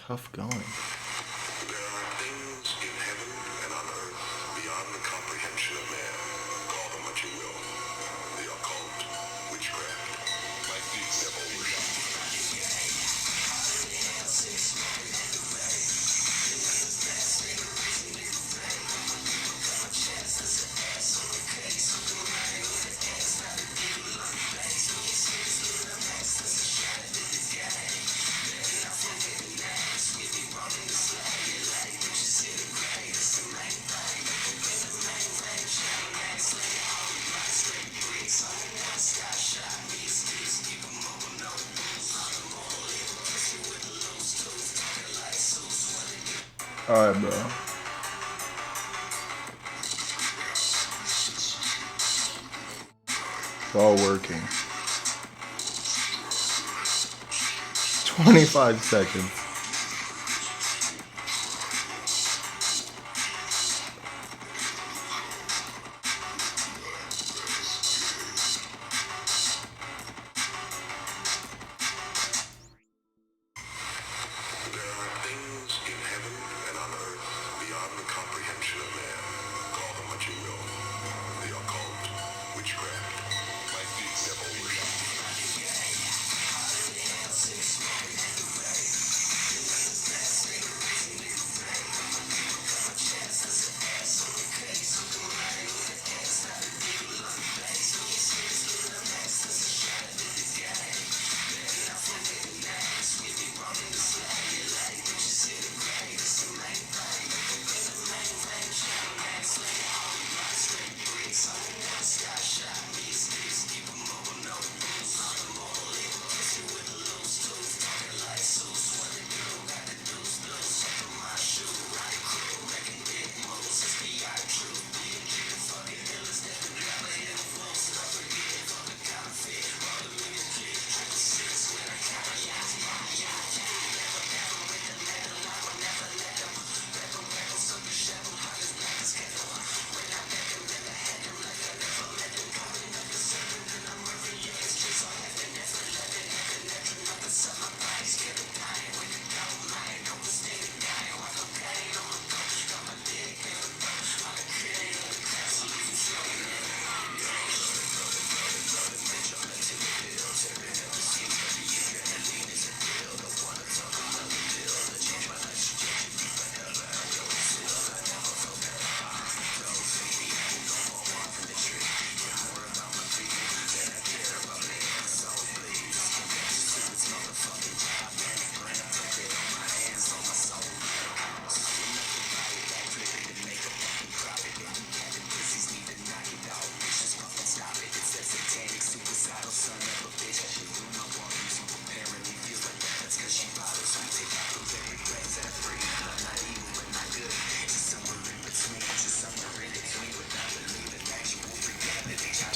Tough going. There are things in heaven and on earth beyond the comprehension of man. Call them what you will. The occult, witchcraft, might be devil worship. Alright, bro. It's all working. 25 seconds. There are things in heaven and on earth beyond the comprehension of man. Call them what you will. The occult, witchcraft, might be devil worship.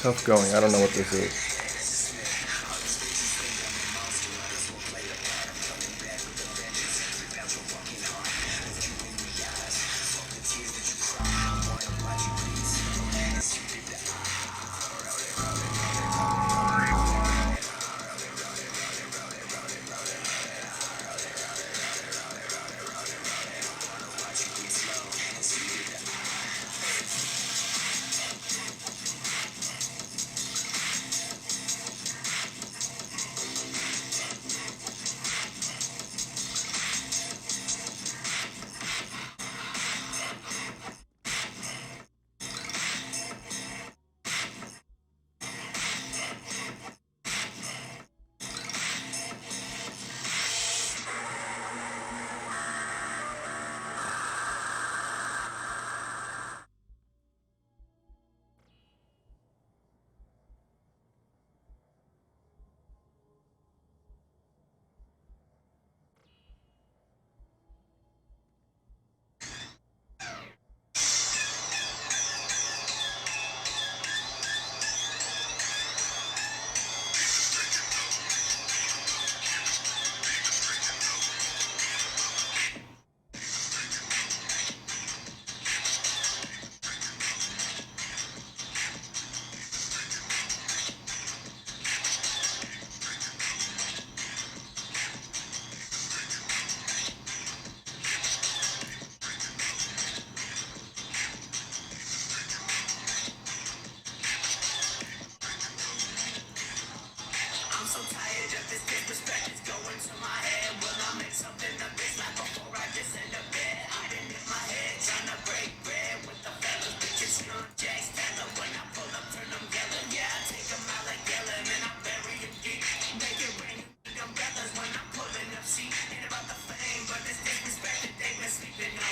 Tough going. I don't know what this is.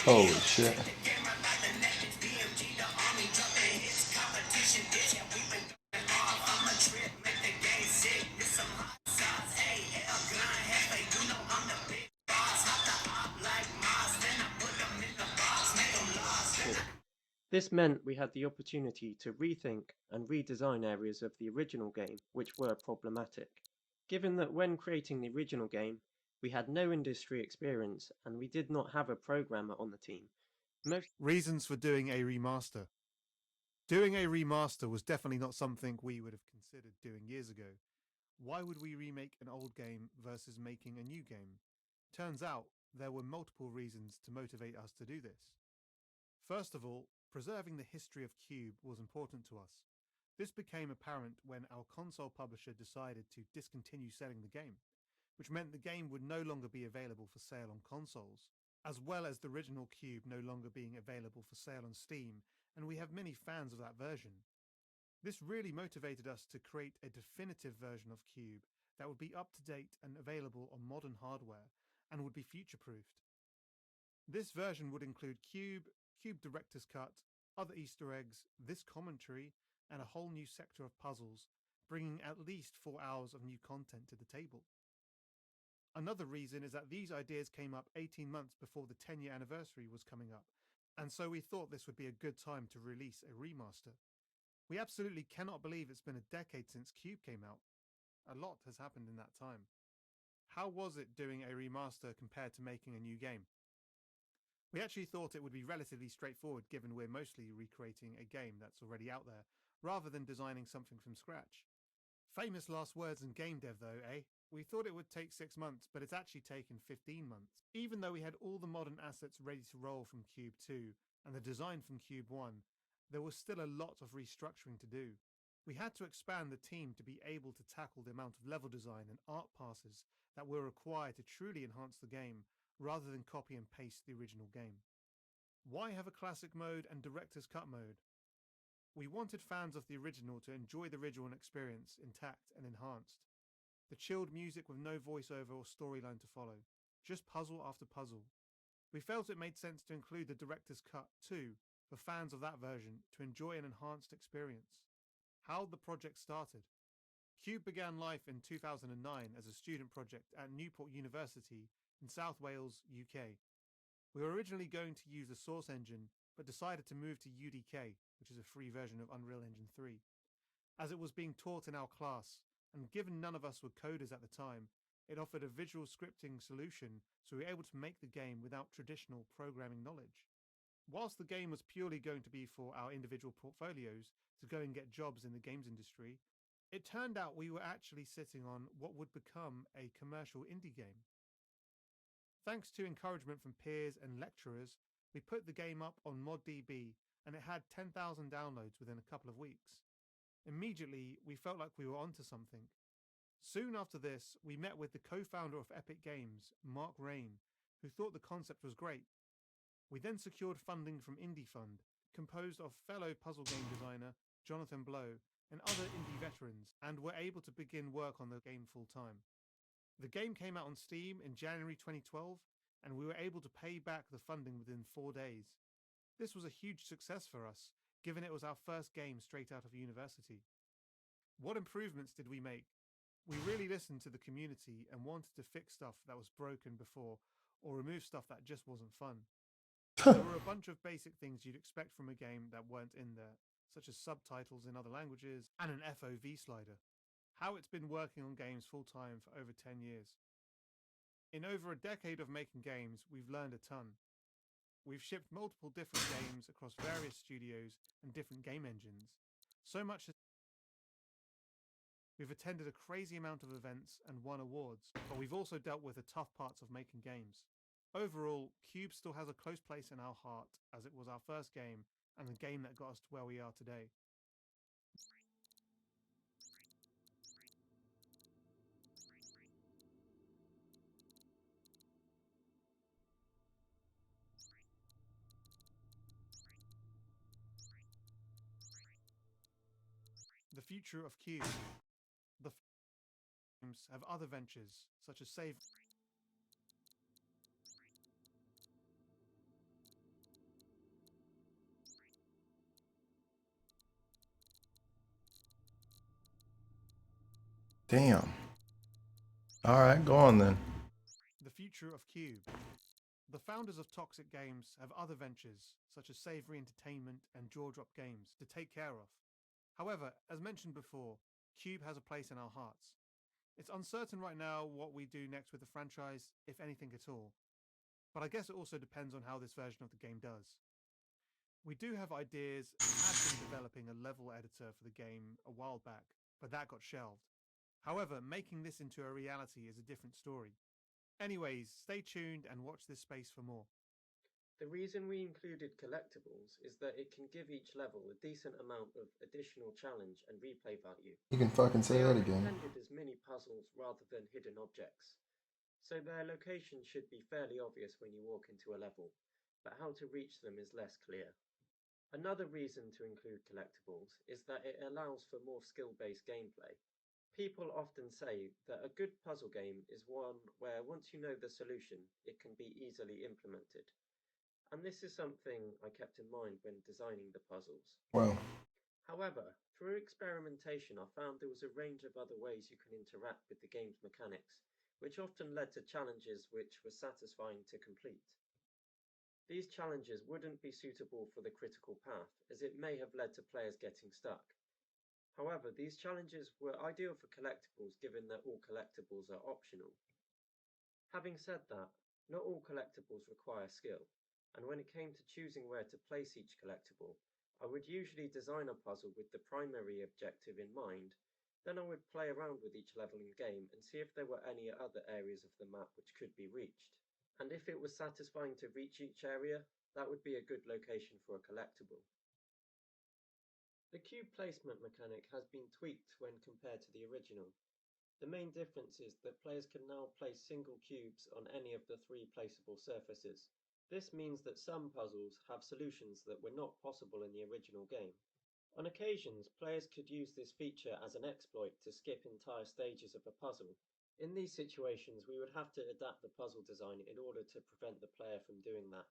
Holy shit. This meant we had the opportunity to rethink and redesign areas of the original game which were problematic. Given that when creating the original game, we had no industry experience and we did not have a programmer on the team. Reasons for doing a remaster. Doing a remaster was definitely not something we would have considered doing years ago. Why would we remake an old game versus making a new game? Turns out there were multiple reasons to motivate us to do this. First of all, preserving the history of QUBE was important to us. This became apparent when our console publisher decided to discontinue selling the game, which meant the game would no longer be available for sale on consoles, as well as the original QUBE no longer being available for sale on Steam, and we have many fans of that version. This really motivated us to create a definitive version of QUBE that would be up to date and available on modern hardware and would be future-proofed. This version would include QUBE Directors Cut, other Easter eggs, this commentary, and a whole new sector of puzzles, bringing at least 4 hours of new content to the table. Another reason is that these ideas came up 18 months before the 10-year anniversary was coming up, and so we thought this would be a good time to release a remaster. We absolutely cannot believe it's been a decade since QUBE came out. A lot has happened in that time. How was it doing a remaster compared to making a new game? We actually thought it would be relatively straightforward given we're mostly recreating a game that's already out there, rather than designing something from scratch. Famous last words in game dev though, eh? We thought it would take 6 months, but it's actually taken 15 months. Even though we had all the modern assets ready to roll from QUBE 2 and the design from QUBE 1, there was still a lot of restructuring to do. We had to expand the team to be able to tackle the amount of level design and art passes that were required to truly enhance the game, rather than copy and paste the original game. Why have a classic mode and director's cut mode? We wanted fans of the original to enjoy the original experience intact and enhanced. The chilled music with no voiceover or storyline to follow, just puzzle after puzzle. We felt it made sense to include the director's cut too, for fans of that version to enjoy an enhanced experience. How the project started. QUBE began life in 2009 as a student project at Newport University in South Wales, UK. We were originally going to use the Source engine, but decided to move to UDK, which is a free version of Unreal Engine 3, as it was being taught in our class, and given none of us were coders at the time, it offered a visual scripting solution, so we were able to make the game without traditional programming knowledge. Whilst the game was purely going to be for our individual portfolios to go and get jobs in the games industry, it turned out we were actually sitting on what would become a commercial indie game. Thanks to encouragement from peers and lecturers, we put the game up on ModDB and it had 10,000 downloads within a couple of weeks. Immediately, we felt like we were onto something. Soon after this, we met with the co-founder of Epic Games, Mark Rain, who thought the concept was great. We then secured funding from Indie Fund, composed of fellow puzzle game designer Jonathan Blow and other indie veterans, and were able to begin work on the game full-time. The game came out on Steam in January 2012, and we were able to pay back the funding within 4 days. This was a huge success for us, given it was our first game straight out of university. What improvements did we make? We really listened to the community and wanted to fix stuff that was broken before, or remove stuff that just wasn't fun. There were a bunch of basic things you'd expect from a game that weren't in there, such as subtitles in other languages and an FOV slider. How it's been working on games full-time for over 10 years. In over a decade of making games, we've learned a ton. We've shipped multiple different games across various studios and different game engines. So much that we've attended a crazy amount of events and won awards, but we've also dealt with the tough parts of making games. Overall, QUBE still has a close place in our heart, as it was our first game and the game that got us to where we are today. The future of QUBE. The games have other ventures, such as Damn. All right, go on then. The future of QUBE. The founders of Toxic Games have other ventures, such as Savory Entertainment and Jaw Drop Games, to take care of. However, as mentioned before, QUBE has a place in our hearts. It's uncertain right now what we do next with the franchise, if anything at all. But I guess it also depends on how this version of the game does. We do have ideas and had been developing a level editor for the game a while back, but that got shelved. However, making this into a reality is a different story. Anyways, stay tuned and watch this space for more. The reason we included collectibles is that it can give each level a decent amount of additional challenge and replay value. You can fucking say They that are again. intended as mini puzzles rather than hidden objects, so their location should be fairly obvious when you walk into a level, but how to reach them is less clear. Another reason to include collectibles is that it allows for more skill-based gameplay. People often say that a good puzzle game is one where once you know the solution, it can be easily implemented. And this is something I kept in mind when designing the puzzles. Well, However, through experimentation, I found there was a range of other ways you can interact with the game's mechanics, which often led to challenges which were satisfying to complete. These challenges wouldn't be suitable for the critical path, as it may have led to players getting stuck. However, these challenges were ideal for collectibles given that all collectibles are optional. Having said that, not all collectibles require skill, and when it came to choosing where to place each collectible, I would usually design a puzzle with the primary objective in mind, then I would play around with each level in game and see if there were any other areas of the map which could be reached. And if it was satisfying to reach each area, that would be a good location for a collectible. The cube placement mechanic has been tweaked when compared to the original. The main difference is that players can now place single cubes on any of the 3 placeable surfaces. This means that some puzzles have solutions that were not possible in the original game. On occasions, players could use this feature as an exploit to skip entire stages of a puzzle. In these situations, we would have to adapt the puzzle design in order to prevent the player from doing that.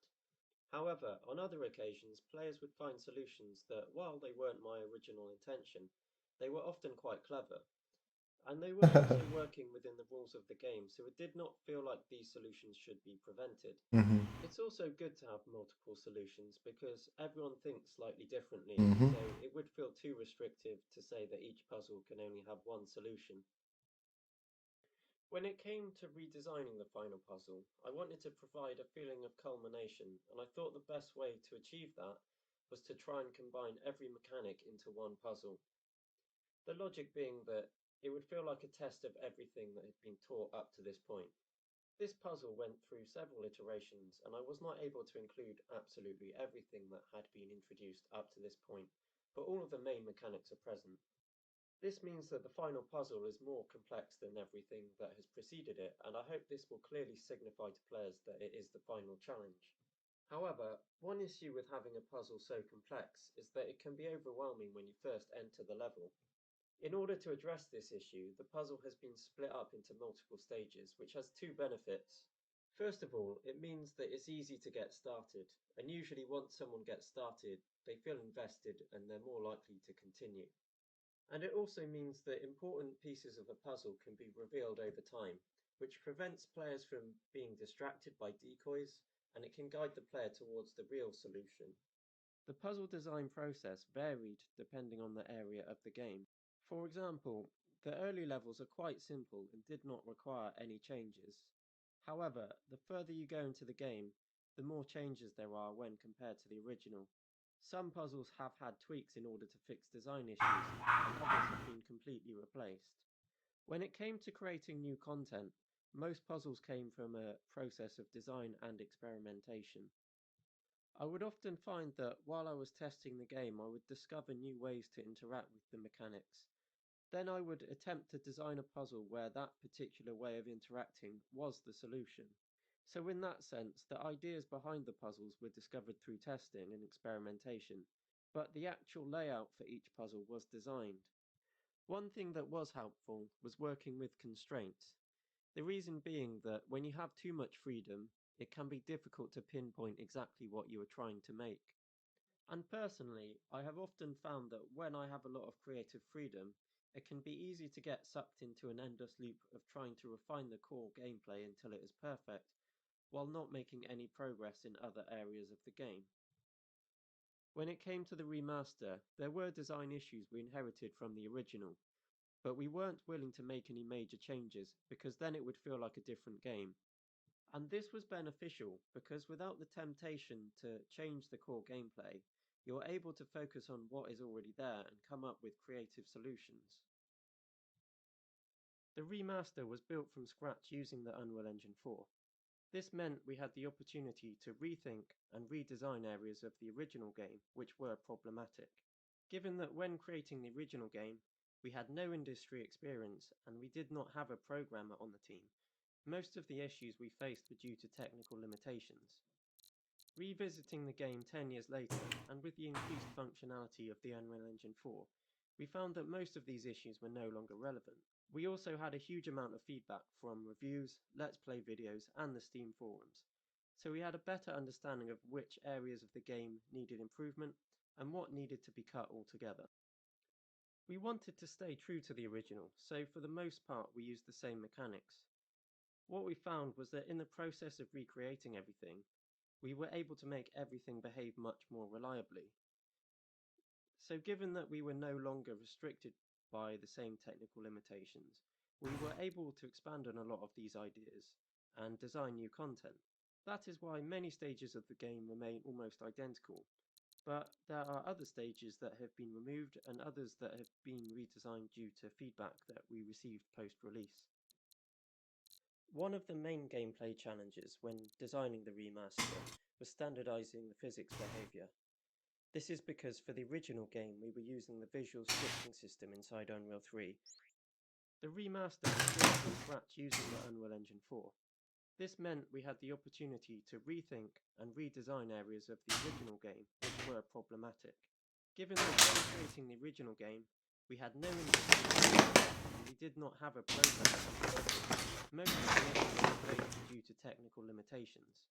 However, on other occasions, players would find solutions that, while they weren't my original intention, they were often quite clever. And they were also working within the rules of the game, so it did not feel like these solutions should be prevented. It's also good to have multiple solutions because everyone thinks slightly differently, so it would feel too restrictive to say that each puzzle can only have one solution. When it came to redesigning the final puzzle, I wanted to provide a feeling of culmination, and I thought the best way to achieve that was to try and combine every mechanic into one puzzle. The logic being that it would feel like a test of everything that had been taught up to this point. This puzzle went through several iterations, and I was not able to include absolutely everything that had been introduced up to this point, but all of the main mechanics are present. This means that the final puzzle is more complex than everything that has preceded it, and I hope this will clearly signify to players that it is the final challenge. However, one issue with having a puzzle so complex is that it can be overwhelming when you first enter the level. In order to address this issue, the puzzle has been split up into multiple stages, which has 2 benefits. First of all, it means that it's easy to get started, and usually once someone gets started, they feel invested and they're more likely to continue. And it also means that important pieces of a puzzle can be revealed over time, which prevents players from being distracted by decoys, and it can guide the player towards the real solution. The puzzle design process varied depending on the area of the game. For example, the early levels are quite simple and did not require any changes. However, the further you go into the game, the more changes there are when compared to the original. Some puzzles have had tweaks in order to fix design issues, and others have been completely replaced. When it came to creating new content, most puzzles came from a process of design and experimentation. I would often find that while I was testing the game, I would discover new ways to interact with the mechanics. Then I would attempt to design a puzzle where that particular way of interacting was the solution. So in that sense, the ideas behind the puzzles were discovered through testing and experimentation, but the actual layout for each puzzle was designed. One thing that was helpful was working with constraints. The reason being that when you have too much freedom, it can be difficult to pinpoint exactly what you are trying to make. And personally, I have often found that when I have a lot of creative freedom, it can be easy to get sucked into an endless loop of trying to refine the core gameplay until it is perfect, while not making any progress in other areas of the game. When it came to the remaster, there were design issues we inherited from the original, but we weren't willing to make any major changes because then it would feel like a different game. And this was beneficial because without the temptation to change the core gameplay, you're able to focus on what is already there and come up with creative solutions. The remaster was built from scratch using the Unreal Engine 4. This meant we had the opportunity to rethink and redesign areas of the original game which were problematic. Given that when creating the original game, we had no industry experience and we did not have a programmer on the team, most of the issues we faced were due to technical limitations. Revisiting the game 10 years later, and with the increased functionality of the Unreal Engine 4, we found that most of these issues were no longer relevant. We also had a huge amount of feedback from reviews, Let's Play videos, and the Steam forums, so we had a better understanding of which areas of the game needed improvement and what needed to be cut altogether. We wanted to stay true to the original, so for the most part we used the same mechanics. What we found was that in the process of recreating everything, we were able to make everything behave much more reliably. So given that we were no longer restricted by the same technical limitations, we were able to expand on a lot of these ideas and design new content. That is why many stages of the game remain almost identical, but there are other stages that have been removed and others that have been redesigned due to feedback that we received post-release. One of the main gameplay challenges when designing the remaster was standardizing the physics behavior. This is because for the original game we were using the visual scripting system inside Unreal 3. The remaster was built from scratch using the Unreal Engine 4. This meant we had the opportunity to rethink and redesign areas of the original game which were problematic. Given that when creating the original game, we had no industry and we did not have a programmer. Most of the issues were faced due to technical limitations.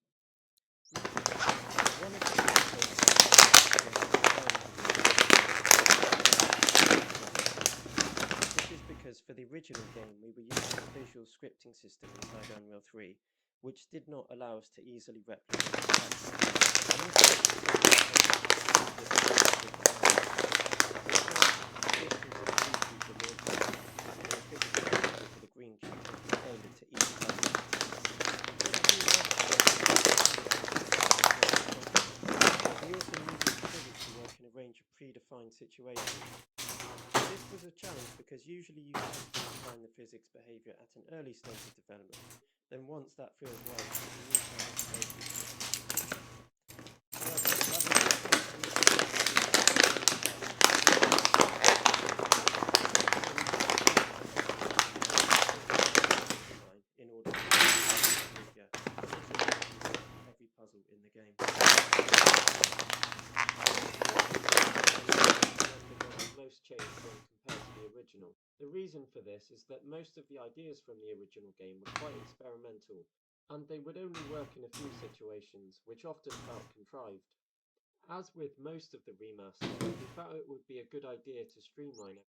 One of the This is because for the original game we were using the visual scripting system inside Unreal 3, which did not allow us to easily replicate the text. Green cube tailored to each level. We also needed physics to work in a range of predefined situations. This was a challenge because usually you have to define the physics behavior at an early stage of development, then once that feels right, you need to have space. In order to get every puzzle in the game. Most changed when compared to the original. The reason for this is that most of the ideas from the original game were quite experimental, and they would only work in a few situations, which often felt contrived. As with most of the remaster, we felt it would be a good idea to streamline it.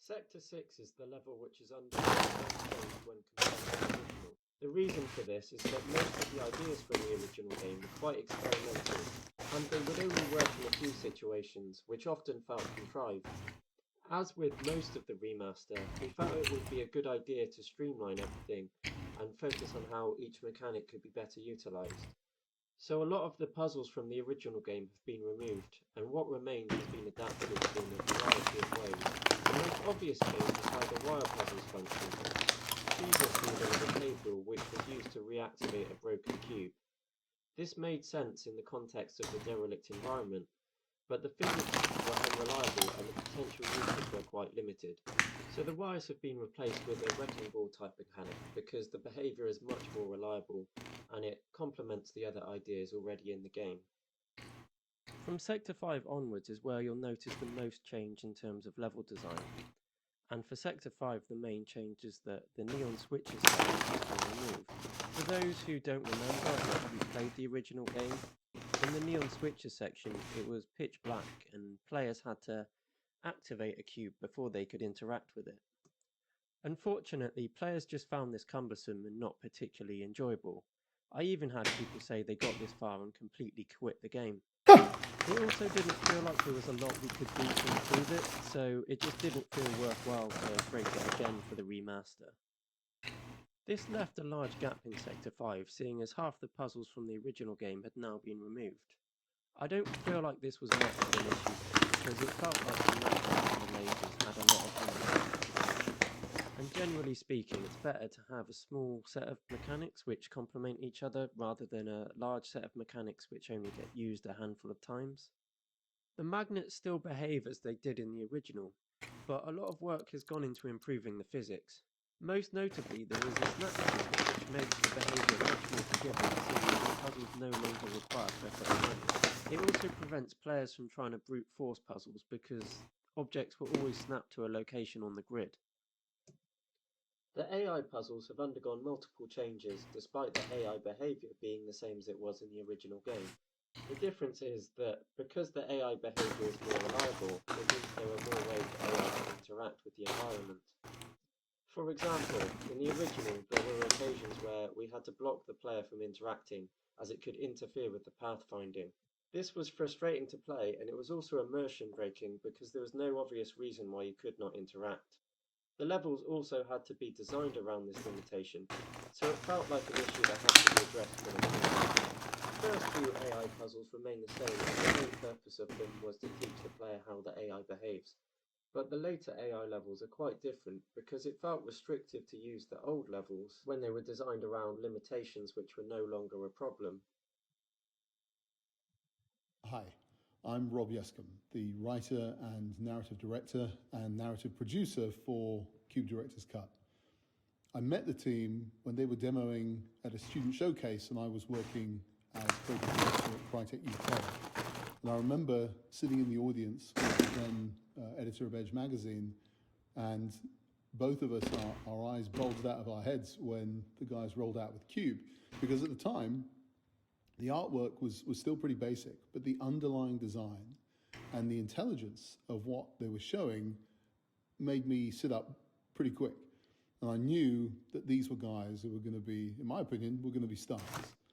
Sector 6 is the level which is undergone most change when compared to the original. The reason for this is that most of the ideas from the original game were quite experimental, and they would only work in a few situations, which often felt contrived. As with most of the remaster, we felt it would be a good idea to streamline everything and focus on how each mechanic could be better utilised. So a lot of the puzzles from the original game have been removed, and what remains has been adapted in a variety of ways. The most obvious change is how the wire puzzles function. Previously there was a behavioural which was used to reactivate a broken cube. This made sense in the context of the derelict environment, but the physics were unreliable and the potential uses were quite limited. So the wires have been replaced with a wrecking ball type mechanic because the behaviour is much more reliable and it complements the other ideas already in the game. From Sector 5 onwards is where you'll notice the most change in terms of level design. And for Sector 5 the main change is that the neon switches section has been removed. For those who don't remember or haven't played the original game, in the neon switches section it was pitch black and players had to activate a cube before they could interact with it. Unfortunately, players just found this cumbersome and not particularly enjoyable. I even had people say they got this far and completely quit the game. It also didn't feel like there was a lot we could do to improve it, so it just didn't feel worthwhile to break it again for the remaster. This left a large gap in Sector 5, seeing as half the puzzles from the original game had now been removed. I don't feel like this was much of an issue though, because it felt like the maps and the lasers had a lot of content. And generally speaking, it's better to have a small set of mechanics which complement each other rather than a large set of mechanics which only get used a handful of times. The magnets still behave as they did in the original, but a lot of work has gone into improving the physics. Most notably, there is a snap mechanic which makes the behaviour much more forgiving, seeing as the puzzles no longer require perfect timing. It also prevents players from trying to brute force puzzles because objects will always snap to a location on the grid. The AI puzzles have undergone multiple changes despite the AI behaviour being the same as it was in the original game. The difference is that because the AI behaviour is more reliable, it means there are more ways AI can interact with the environment. For example, in the original there were occasions where we had to block the player from interacting as it could interfere with the pathfinding. This was frustrating to play and it was also immersion breaking because there was no obvious reason why you could not interact. The levels also had to be designed around this limitation, so it felt like an issue that had to be addressed for the game. The first few AI puzzles remain the same and the main purpose of them was to teach the player how the AI behaves. But the later AI levels are quite different because it felt restrictive to use the old levels when they were designed around limitations which were no longer a problem. Hi, I'm Rob Yescombe, the writer and narrative director and narrative producer for QUBE Directors Cut. I met the team when they were demoing at a student showcase and I was working as creative director at Crytek UK. And I remember sitting in the audience with the then editor of Edge magazine, and both of us, our eyes bulged out of our heads when the guys rolled out with QUBE, because at the time, the artwork was still pretty basic, but the underlying design and the intelligence of what they were showing made me sit up pretty quick. And I knew that these were guys who were going to be, in my opinion, were going to be stars.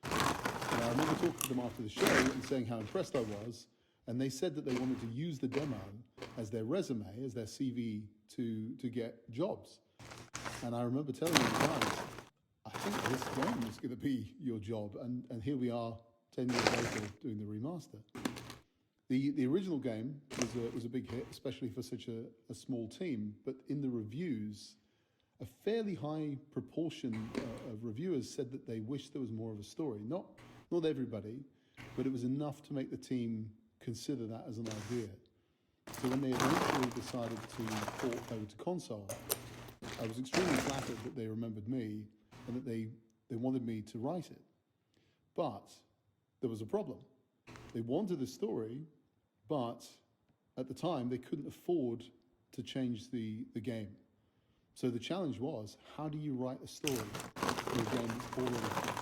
And I remember talking to them after the show and saying how impressed I was, and they said that they wanted to use the demo as their resume, as their CV to get jobs. And I remember telling them, guys, I think this game is going to be your job, and here we are 10 years later doing the remaster. The original game was a big hit, especially for such a small team, but in the reviews, a fairly high proportion of reviewers said that they wished there was more of a story. Not everybody, but it was enough to make the team consider that as an idea. So when they eventually decided to port over to console, I was extremely flattered that they remembered me and that they wanted me to write it. But there was a problem. They wanted a story, but at the time they couldn't afford to change the game. So the challenge was, how do you write a story for a game that's already finished?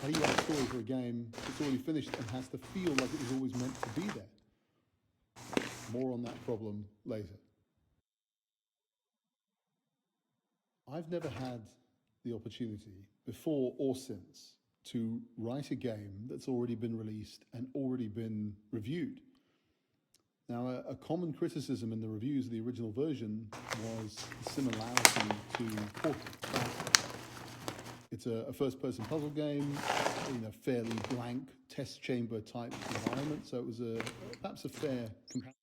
How do you write a story for a game that's already finished and has to feel like it was always meant to be there? More on that problem later. I've never had the opportunity, before or since, to write a game that's already been released and already been reviewed. Now, a common criticism in the reviews of the original version was the similarity to Portal. It's a first-person puzzle game in a fairly blank test chamber type environment, so it was perhaps a fair comparison.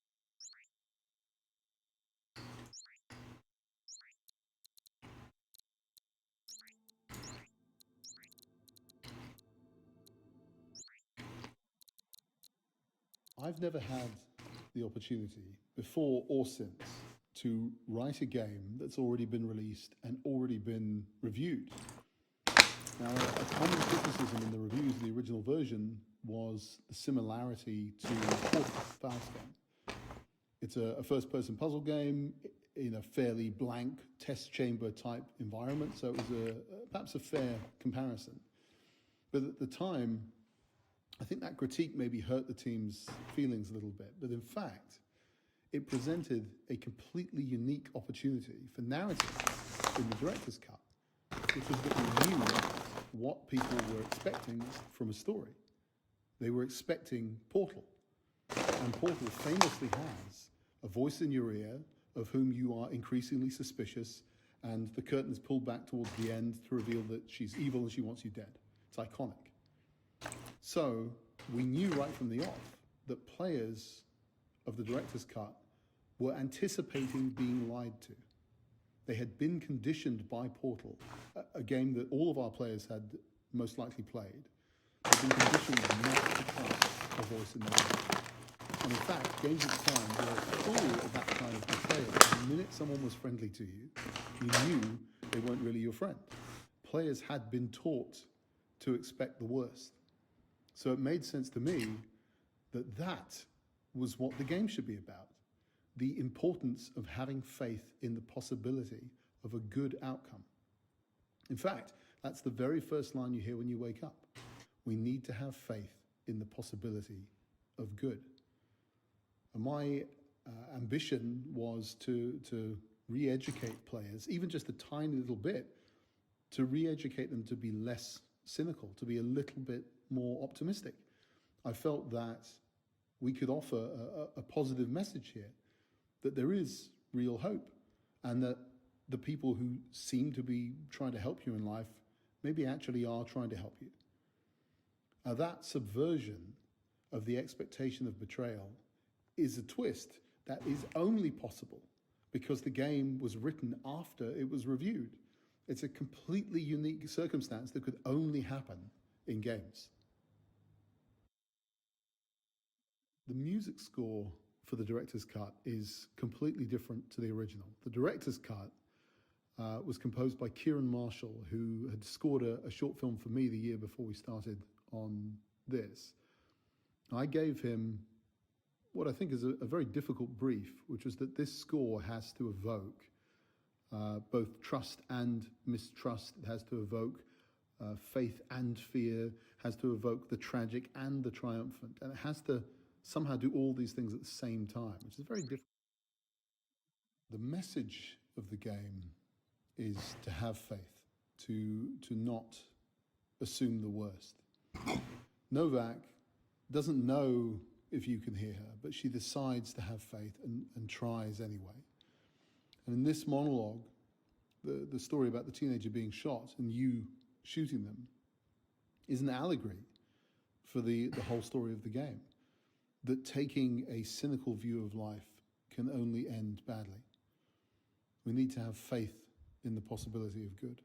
I've never had the opportunity, before or since, to write a game that's already been released and already been reviewed. Now, a common criticism in the reviews of the original version was the similarity to Portal, Faust game. It's a first-person puzzle game in a fairly blank test chamber type environment, so it was perhaps a fair comparison. But at the time, I think that critique maybe hurt the team's feelings a little bit, but in fact, it presented a completely unique opportunity for narrative in the Director's Cut, which was that we knew what people were expecting from a story. They were expecting Portal, and Portal famously has a voice in your ear of whom you are increasingly suspicious, and the curtain is pulled back towards the end to reveal that she's evil and she wants you dead. It's iconic. So we knew right from the off that players of the Director's Cut were anticipating being lied to. They had been conditioned by Portal, a game that all of our players had most likely played. They'd been conditioned not to trust a voice in their ear. And in fact, games at the time were full of that kind of betrayal. The minute someone was friendly to you, you knew they weren't really your friend. Players had been taught to expect the worst. So it made sense to me that that was what the game should be about. The importance of having faith in the possibility of a good outcome. In fact, that's the very first line you hear when you wake up. We need to have faith in the possibility of good. And my ambition was to re-educate players, even just a tiny little bit, to re-educate them to be less cynical, to be a little bit more optimistic. I felt that we could offer a positive message here, that there is real hope, and that the people who seem to be trying to help you in life maybe actually are trying to help you. Now, that subversion of the expectation of betrayal is a twist that is only possible because the game was written after it was reviewed. It's a completely unique circumstance that could only happen in games. The music score for the Director's Cut is completely different to the original. The Director's Cut was composed by Kieran Marshall, who had scored a short film for me the year before we started on this. I gave him what I think is a very difficult brief, which was that this score has to evoke both trust and mistrust. It has to evoke faith and fear, has to evoke the tragic and the triumphant, and it has to somehow do all these things at the same time, which is very difficult. The message of the game is to have faith, to not assume the worst. Novak doesn't know if you can hear her, but she decides to have faith and tries anyway. And in this monologue, the story about the teenager being shot and you shooting them is an allegory for the whole story of the game. That taking a cynical view of life can only end badly. We need to have faith in the possibility of good.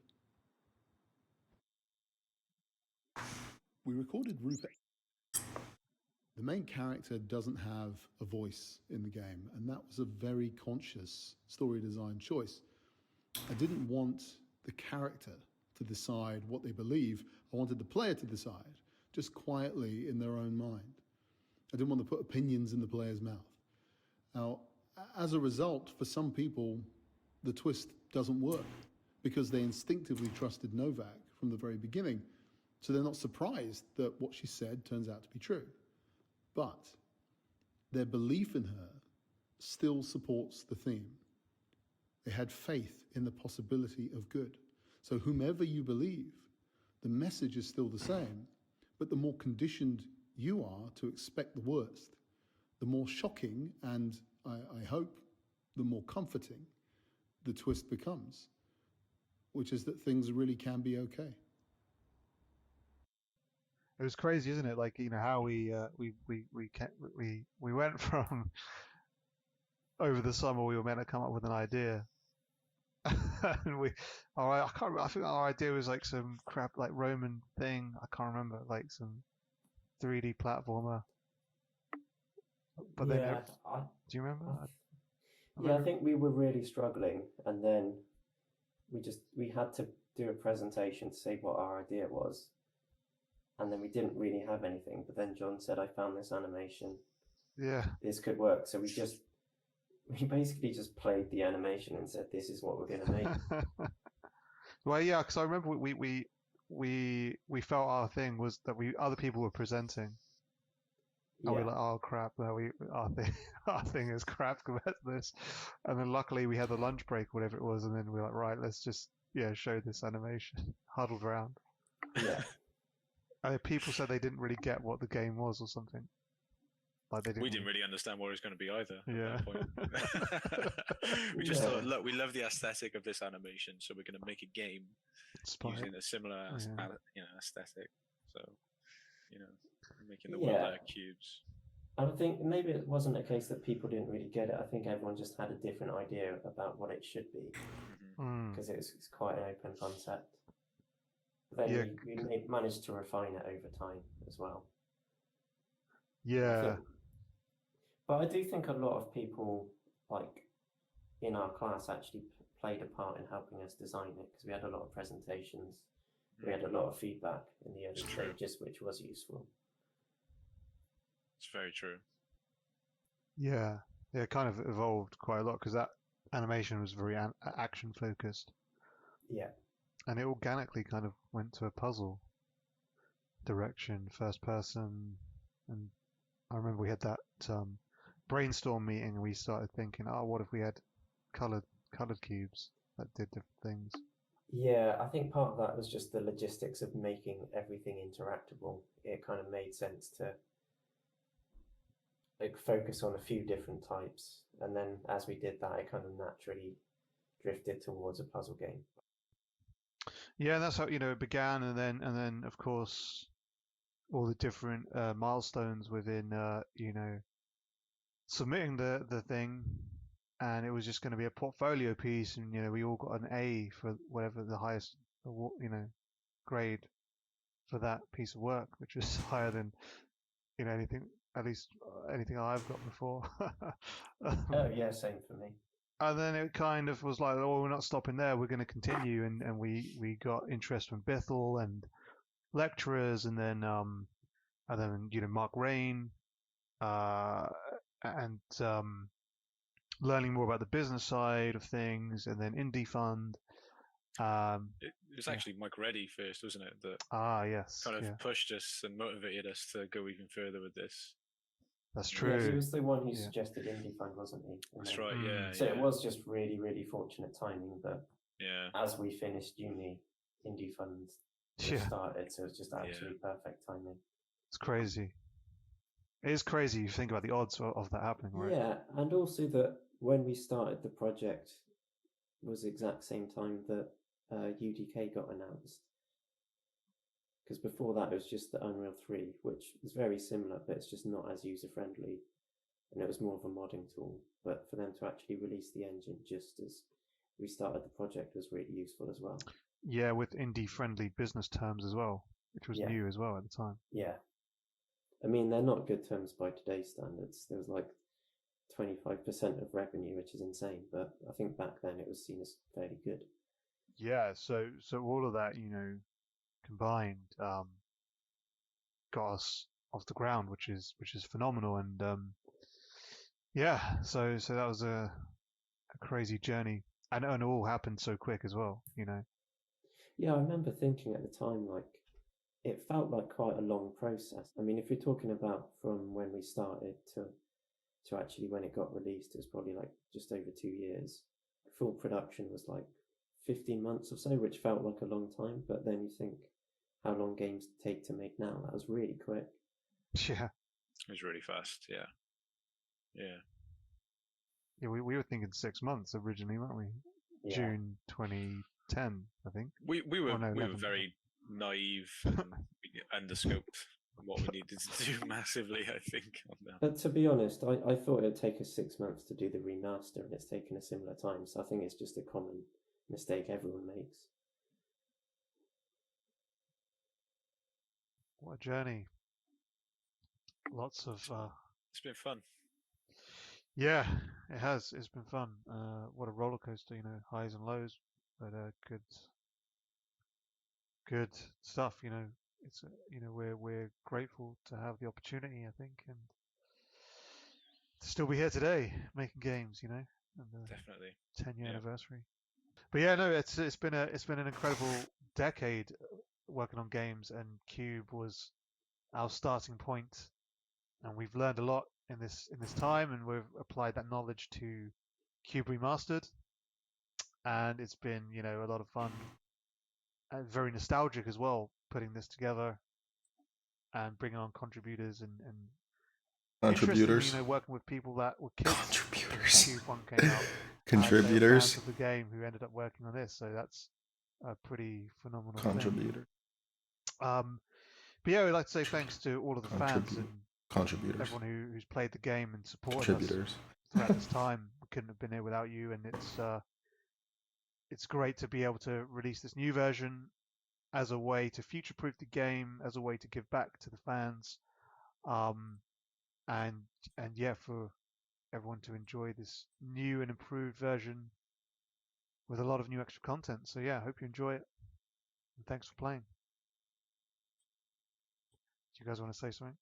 We recorded Rupert. The main character doesn't have a voice in the game, and that was a very conscious story design choice. I didn't want the character to decide what they believe. I wanted the player to decide, just quietly in their own mind. I didn't want to put opinions in the player's mouth. Now, as a result, for some people, the twist doesn't work because they instinctively trusted Novak from the very beginning. So they're not surprised that what she said turns out to be true. But their belief in her still supports the theme. They had faith in the possibility of good. So whomever you believe, the message is still the same, but the more conditioned you are to expect the worst, the more shocking and I hope the more comforting the twist becomes, which is that things really can be okay. It was crazy, isn't it? Like, how we went from over the summer we were meant to come up with an idea, and I can't remember, I think our idea was like some crap like Roman thing. I can't remember, like some 3D platformer. But then, Yeah, do you remember? I think we were really struggling, and then we had to do a presentation to say what our idea was, and then we didn't really have anything. But then John said, "I found this animation. Yeah. This could work." So we basically just played the animation and said, "This is what we're going to make." Well, yeah, because I remember we felt our thing was that other people were presenting. And we were like, oh crap, no, our thing is crap compared to this. And then luckily we had the lunch break, whatever it was, and then we were like, right, let's just show this animation. Huddled around. Yeah. People said they didn't really get what the game was or something. Like we didn't really understand what it was going to be either Yeah. at that point. We just thought, look, we love the aesthetic of this animation, so we're going to make a game using a similar aesthetic. So, making the world out of cubes. I think maybe it wasn't a case that people didn't really get it. I think everyone just had a different idea about what it should be, because it's quite an open concept. But then we managed to refine it over time as well. Yeah. But I do think a lot of people, like in our class, actually played a part in helping us design it, because we had a lot of presentations, we had a lot of feedback in the early stages, which was useful. It's very true. Yeah, it kind of evolved quite a lot because that animation was very action focused. Yeah. And it organically kind of went to a puzzle direction, first person. And I remember we had that brainstorm meeting and we started thinking, oh, what if we had colored cubes that did different things? Yeah, I think part of that was just the logistics of making everything interactable. It kind of made sense to focus on a few different types, and then as we did that, it kind of naturally drifted towards a puzzle game. Yeah, that's how it began, and then of course all the different milestones within submitting the thing, and it was just going to be a portfolio piece, and we all got an A for whatever the highest grade for that piece of work, which was higher than anything, at least anything I've got before. Oh yeah, same for me. And then it kind of was like, oh, we're not stopping there. We're going to continue, and we got interest from Bithell and lecturers, and then Mark Rain, and learning more about the business side of things, and then Indie Fund. It was actually Mike Reddy first, wasn't it? That yes, kind of pushed us and motivated us to go even further with this. That's true. Yeah, he was the one who suggested Indie Fund, wasn't he? That's right. Yeah. So it was just really, really fortunate timing that as we finished uni, Indie Fund started. So it's just absolutely perfect timing. It's crazy. It is crazy. You think about the odds of that happening, right? Yeah, and also that when we started the project was the exact same time that UDK got announced. Because before that, it was just the Unreal 3, which is very similar, but it's just not as user-friendly. And it was more of a modding tool. But for them to actually release the engine just as we started the project was really useful as well. Yeah, with indie-friendly business terms as well, which was new as well at the time. Yeah. I mean, they're not good terms by today's standards. There was like 25% of revenue, which is insane. But I think back then it was seen as fairly good. Yeah, so all of that, combined, got us off the ground, which is phenomenal. And so that was a crazy journey, and it all happened so quick as well. Yeah, I remember thinking at the time, like, it felt like quite a long process. I mean, if you're talking about from when we started to actually when it got released, it was probably like just over 2 years. full production was like 15 months or so, which felt like a long time. But then you think how long games take to make now. That was really quick. Yeah. It was really fast. Yeah. Yeah. Yeah, we were thinking 6 months originally, weren't we? Yeah. June 2010, I think. We were Oh, no, we were 11. very naive and we underscoped what we needed to do massively, I think, on that. But to be honest, I thought it would take us 6 months to do the remaster, and it's taken a similar time. So I think it's just a common mistake everyone makes. What a journey. Lots of It's been fun. yeah, it has. It's been fun. What a roller coaster, highs and lows, but good stuff. It's we're grateful to have the opportunity, I think, and to still be here today making games. And the Definitely. 10-year Yeah. anniversary. But yeah, no, it's been an incredible decade working on games, and Cube was our starting point, and we've learned a lot in this time, and we've applied that knowledge to QUBE Remastered, and it's been a lot of fun and very nostalgic as well, putting this together and bringing on contributors and Contributors. interestingly, working with people that were kids Contributors. when Cube 1 came out. Contributors. Fans of the game who ended up working on this, so that's a pretty phenomenal Contributor. thing. But yeah, we'd like to say thanks to all of the fans and Contributors. everyone who's played the game and supported Contributors. us throughout this time. We couldn't have been here without you, and it's great to be able to release this new version as a way to future-proof the game, as a way to give back to the fans, and yeah, for everyone to enjoy this new and improved version with a lot of new extra content. So yeah, I hope you enjoy it, and thanks for playing. Do you guys want to say something?